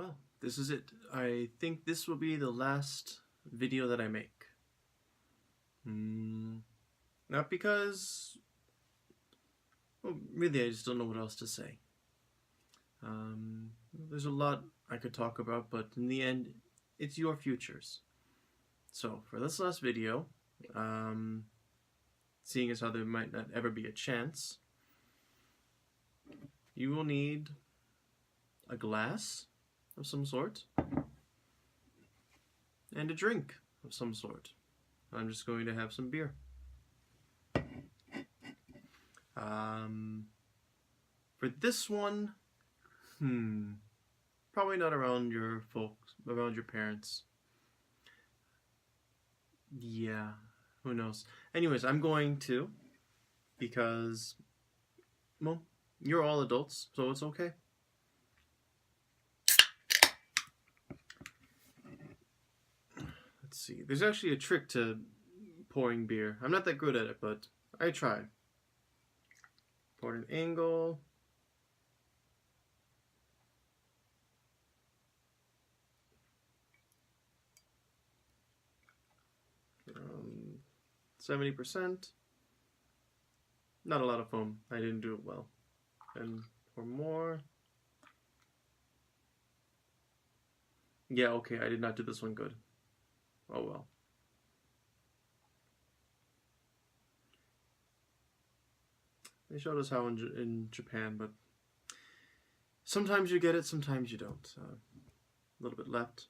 Well, this is it. I think this will be the last video that I make. Not because, well, really I just don't know what else to say. There's a lot I could talk about, but in the end, it's your futures. So, for this last video, seeing as how there might not ever be a chance, you will need a glass of some sort and a drink of some sort. I'm just going to have some beer. For this one, probably not around your folks, around your parents. Yeah, who knows. Anyways, I'm going to, because, well, you're all adults, so it's okay. Let's see. There's actually a trick to pouring beer. I'm not that good at it, but I tried. Pour at an angle. 70%. Not a lot of foam. I didn't do it well. And pour more. Yeah, okay, I did not do this one good. Oh well. They showed us how in Japan, but sometimes you get it, sometimes you don't. A little bit left.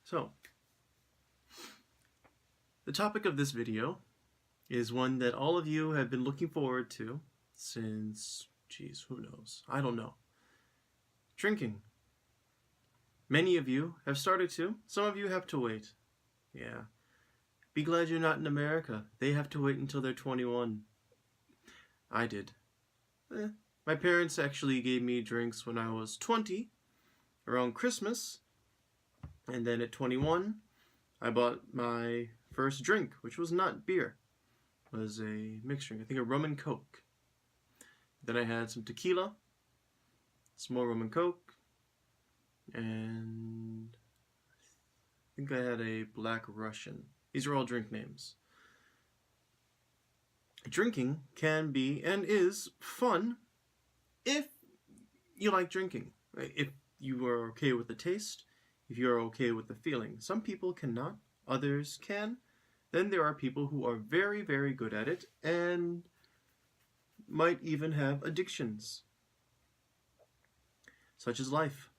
So, the topic of this video is one that all of you have been looking forward to since, geez, who knows? I don't know. Drinking. Many of you have started to. Some of you have to wait. Yeah. Be glad you're not in America. They have to wait until they're 21. I did. My parents actually gave me drinks when I was 20, around Christmas. And then at 21, I bought my first drink, which was not beer. It was a mixed drink. I think a rum and coke. Then I had some tequila, some more rum and coke, and I think I had a Black Russian. These are all drink names. Drinking can be and is fun if you like drinking. If you are okay with the taste, if you're okay with the feeling. Some people cannot, others can. Then there are people who are very, very good at it and might even have addictions, such as life.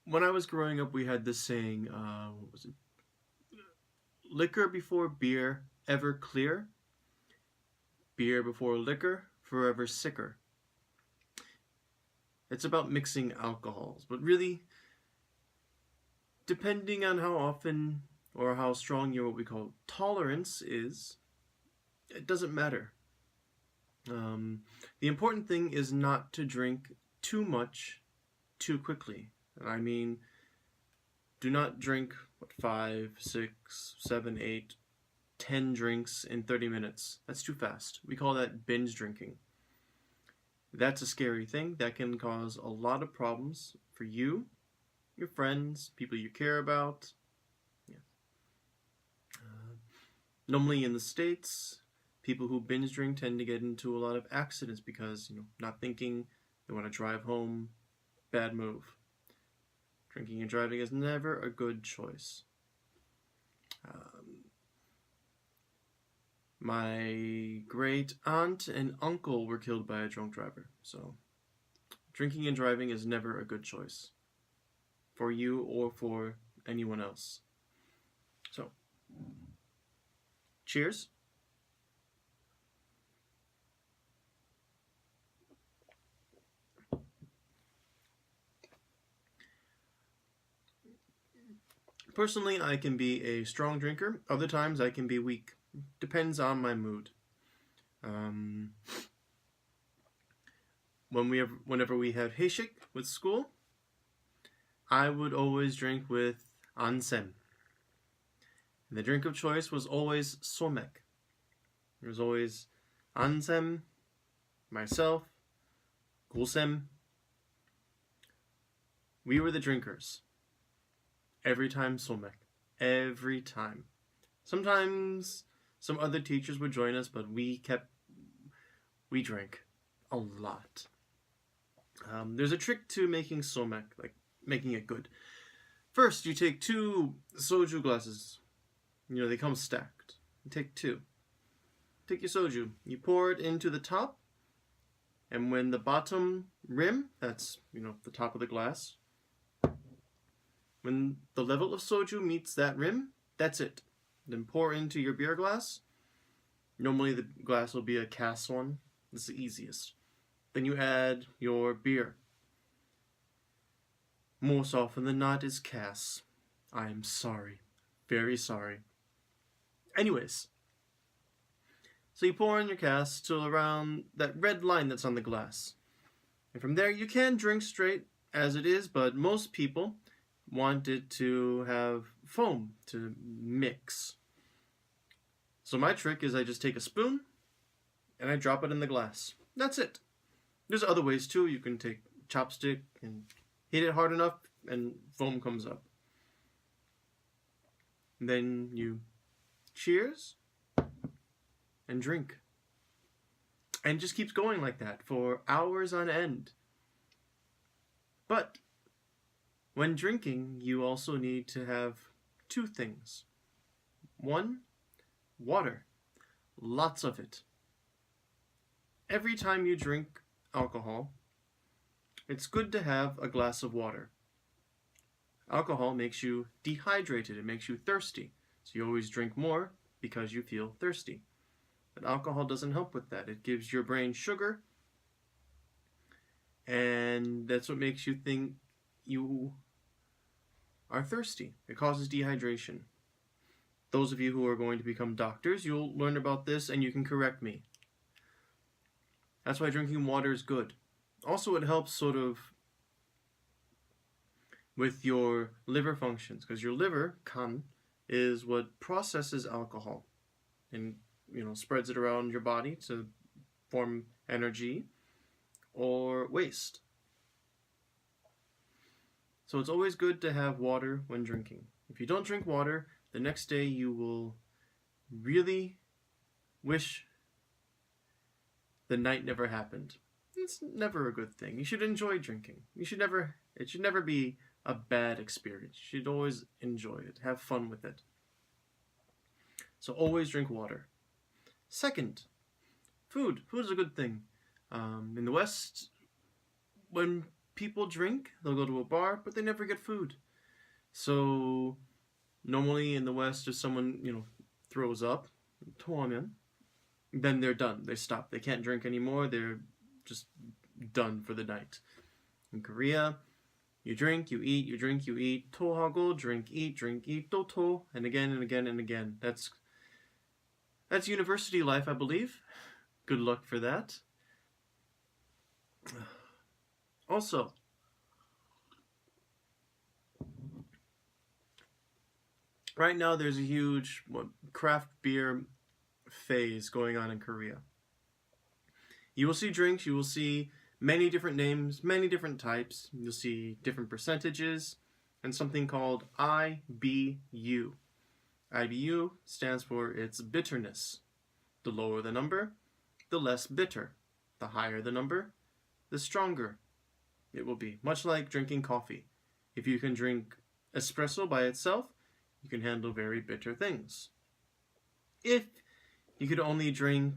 When I was growing up, we had this saying, what was it? Liquor before beer, ever clear. Beer before liquor, forever sicker. It's about mixing alcohols, but really, depending on how often or how strong your what we call tolerance is, it doesn't matter. The important thing is not to drink too much too quickly. I mean, do not drink 5, 6, 7, 8, 10 drinks in 30 minutes. That's too fast. We call that binge drinking. That's a scary thing. That can cause a lot of problems for you, your friends, people you care about. Yeah. Normally in the States, people who binge drink tend to get into a lot of accidents because, not thinking, they want to drive home, bad move. Drinking and driving is never a good choice. My great aunt and uncle were killed by a drunk driver, so drinking and driving is never a good choice for you or for anyone else. So, cheers. Personally, I can be a strong drinker. Other times I can be weak. Depends on my mood. Whenever we had heishik with school, I would always drink with ansem. And the drink of choice was always somek. There was always ansem, myself, 고샘. We were the drinkers. Every time somek. Every time. Sometimes some other teachers would join us, but we drank a lot. There's a trick to making somek, like making it good. First, you take 2 soju glasses. They come stacked. You take 2. Take your soju. You pour it into the top. And when the bottom rim, that's, the top of the glass, when the level of soju meets that rim, that's it. Then pour into your beer glass. Normally the glass will be a Cass one. It's the easiest. Then you add your beer. Most often than not is Cass. I am sorry. Very sorry. Anyways. So you pour in your Cass till around that red line that's on the glass. And from there you can drink straight as it is, but most people want it to have foam to mix. So my trick is I just take a spoon and I drop it in the glass. That's it. There's other ways too. You can take chopstick and hit it hard enough and foam comes up. And then you cheers and drink. And it just keeps going like that for hours on end. But when drinking, you also need to have 2 things. 1, water. Lots of it. Every time you drink alcohol, it's good to have a glass of water. Alcohol makes you dehydrated. It makes you thirsty. So you always drink more because you feel thirsty. But alcohol doesn't help with that. It gives your brain sugar, and that's what makes you think you are thirsty. It causes dehydration. Those of you who are going to become doctors, you'll learn about this and you can correct me. That's why drinking water is good. Also, it helps sort of with your liver functions, because your liver, kan, is what processes alcohol and spreads it around your body to form energy or waste. So it's always good to have water when drinking. If you don't drink water, the next day you will really wish the night never happened. It's never a good thing. You should enjoy drinking. It should never be a bad experience. You should always enjoy it. Have fun with it. So always drink water. Second, food. Food is a good thing. In the West, when people drink, they'll go to a bar, but they never get food. So normally in the West, if someone throws up, 토하면, then they're done. They stop. They can't drink anymore. They're just done for the night. In Korea, you drink, you eat, you drink, you eat, 토하고, drink, eat, 또 토, and again and again and again. That's university life, I believe. Good luck for that. Also, right now there's a huge craft beer phase going on in Korea. You will see drinks, you will see many different names, many different types. You'll see different percentages and something called IBU. IBU stands for its bitterness. The lower the number, the less bitter. The higher the number, the stronger it will be. Much like drinking coffee. If you can drink espresso by itself, you can handle very bitter things. If you could only drink,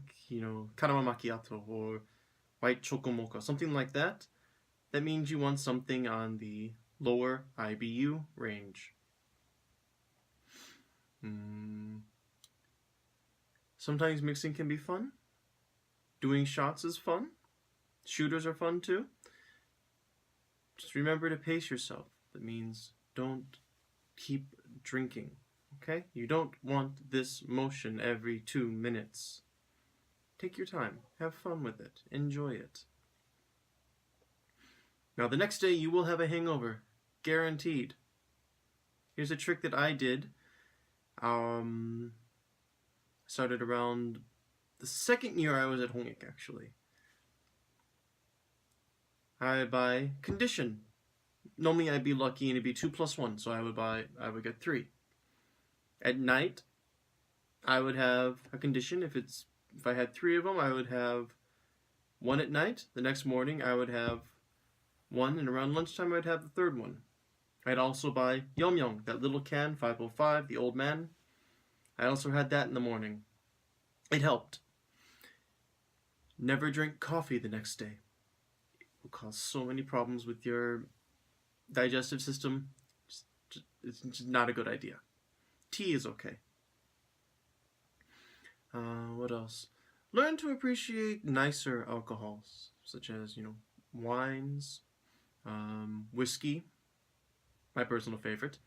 caramel macchiato or white choco mocha, something like that, that means you want something on the lower IBU range. Sometimes mixing can be fun. Doing shots is fun. Shooters are fun too. Just remember to pace yourself. That means don't keep drinking. Okay? You don't want this motion every 2 minutes. Take your time. Have fun with it. Enjoy it. Now the next day you will have a hangover. Guaranteed. Here's a trick that I did. Started around the second year I was at 홍익, actually. I would buy condition. Normally I'd be lucky and it'd be 2 plus 1, so I would get 3. At night, I would have a condition. If I had 3 of them, I would have 1 at night. The next morning, I would have 1, and around lunchtime, I'd have the 3rd one. I'd also buy Yum, that little can, 505, the old man. I also had that in the morning. It helped. Never drink coffee the next day. It will cause so many problems with your digestive system. It's just not a good idea. Tea is okay. What else? Learn to appreciate nicer alcohols, such as, wines, whiskey, my personal favorite,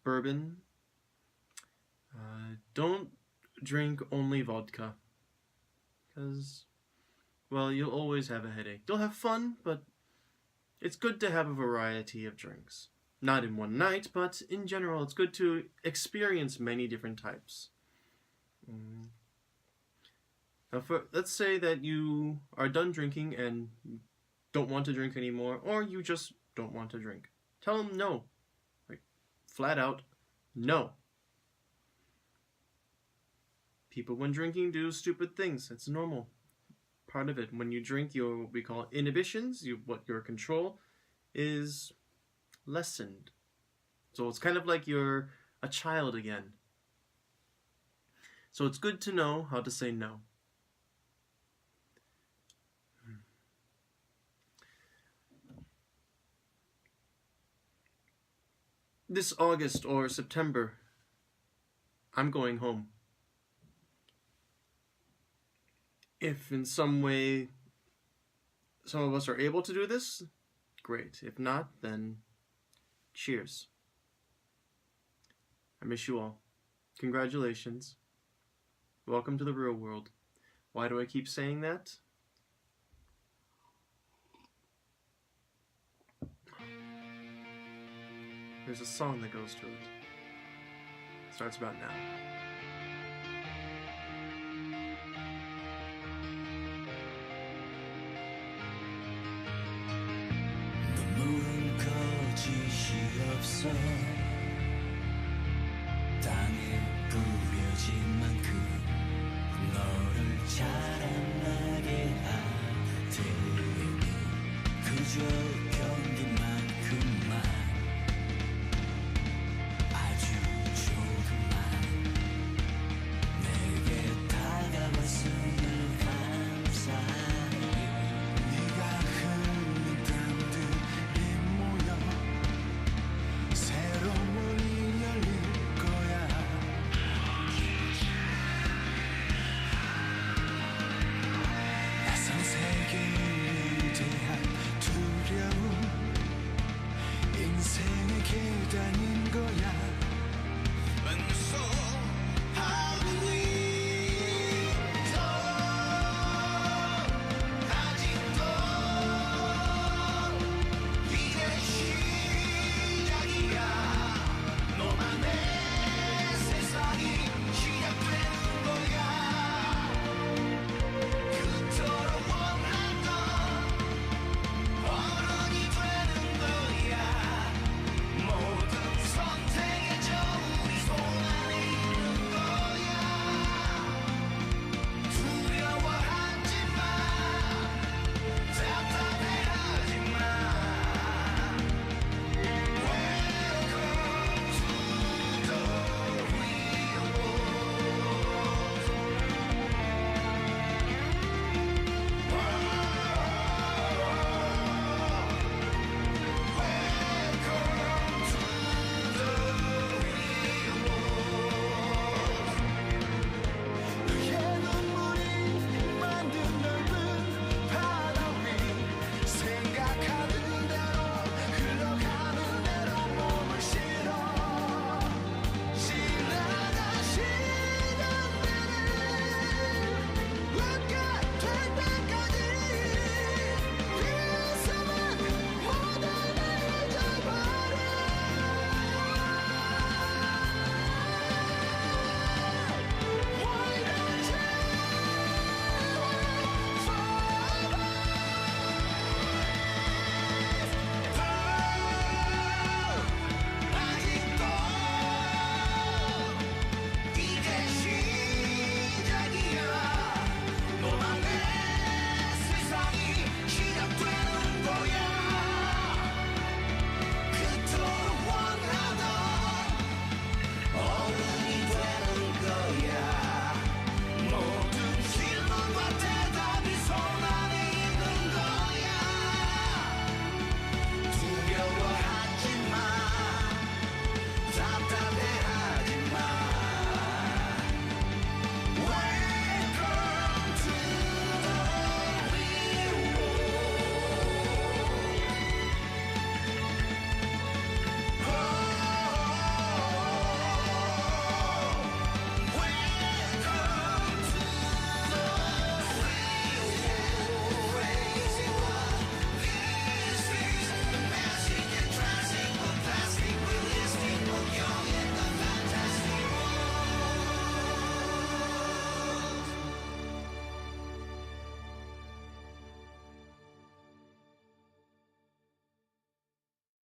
bourbon. Don't drink only vodka, because, well, you'll always have a headache. You'll have fun, but it's good to have a variety of drinks. Not in one night, but in general, it's good to experience many different types. Now, let's say that you are done drinking and don't want to drink anymore, or you just don't want to drink. Tell them no. Like, flat out, no. People when drinking do stupid things. It's normal. Part of it. When you drink, what we call inhibitions, what your control is lessened. So it's kind of like you're a child again. So it's good to know how to say no. This August or September, I'm going home. If in some way some of us are able to do this, great. If not, then cheers. I miss you all. Congratulations. Welcome to the real world. Why do I keep saying that? There's a song that goes to it. Starts about now. 눈물은 거짓이 없어 땅에 뿌려진 만큼 너를 자라나게 할 테니 그저